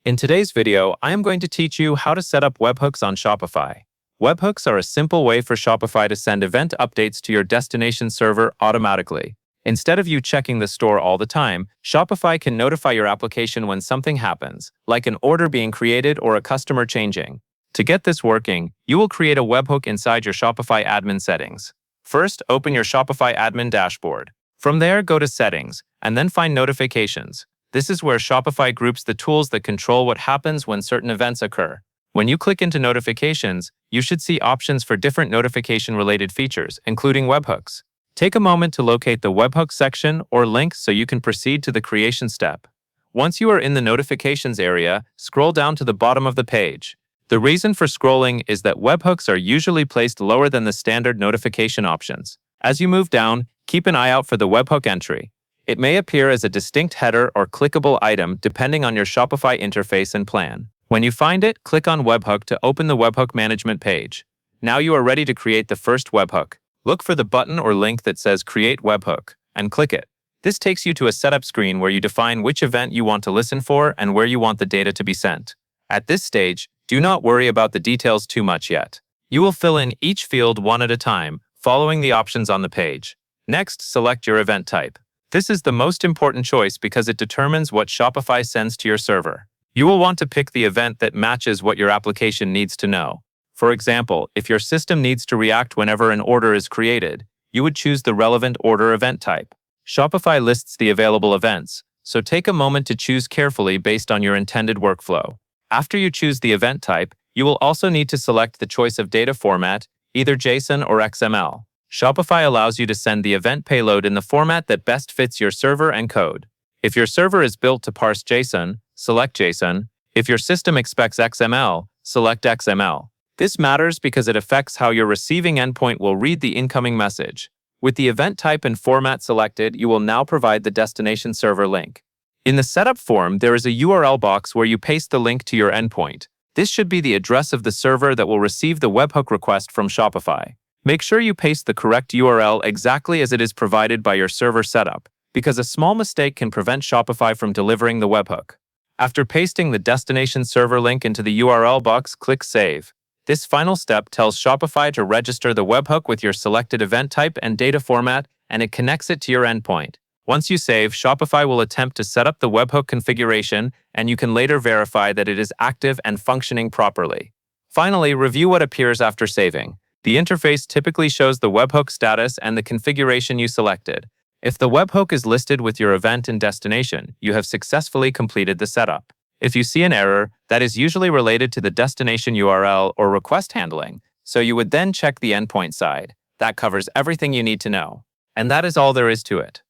In today's video, I am going to teach you how to set up webhooks on Shopify. Webhooks are a simple way for Shopify to send event updates to your destination server automatically. Instead of you checking the store all the time, Shopify can notify your application when something happens, like an order being created or a customer changing. To get this working, you will create a webhook inside your Shopify admin settings. First, open your Shopify admin dashboard. From there, go to Settings, and then find Notifications. This is where Shopify groups the tools that control what happens when certain events occur. When you click into Notifications, you should see options for different notification-related features, including webhooks. Take a moment to locate the webhook section or link so you can proceed to the creation step. Once you are in the Notifications area, scroll down to the bottom of the page. The reason for scrolling is that webhooks are usually placed lower than the standard notification options. As you move down, keep an eye out for the webhook entry. It may appear as a distinct header or clickable item depending on your Shopify interface and plan. When you find it, click on Webhook to open the Webhook Management page. Now you are ready to create the first webhook. Look for the button or link that says Create Webhook and click it. This takes you to a setup screen where you define which event you want to listen for and where you want the data to be sent. At this stage, do not worry about the details too much yet. You will fill in each field one at a time, following the options on the page. Next, select your event type. This is the most important choice because it determines what Shopify sends to your server. You will want to pick the event that matches what your application needs to know. For example, if your system needs to react whenever an order is created, you would choose the relevant order event type. Shopify lists the available events, so take a moment to choose carefully based on your intended workflow. After you choose the event type, you will also need to select the choice of data format, either JSON or XML. Shopify allows you to send the event payload in the format that best fits your server and code. If your server is built to parse JSON, select JSON. If your system expects XML, select XML. This matters because it affects how your receiving endpoint will read the incoming message. With the event type and format selected, you will now provide the destination server link. In the setup form, there is a URL box where you paste the link to your endpoint. This should be the address of the server that will receive the webhook request from Shopify. Make sure you paste the correct URL exactly as it is provided by your server setup, because a small mistake can prevent Shopify from delivering the webhook. After pasting the destination server link into the URL box, click Save. This final step tells Shopify to register the webhook with your selected event type and data format, and it connects it to your endpoint. Once you save, Shopify will attempt to set up the webhook configuration, and you can later verify that it is active and functioning properly. Finally, review what appears after saving. The interface typically shows the webhook status and the configuration you selected. If the webhook is listed with your event and destination, you have successfully completed the setup. If you see an error, that is usually related to the destination URL or request handling, so you would then check the endpoint side. That covers everything you need to know. And that is all there is to it.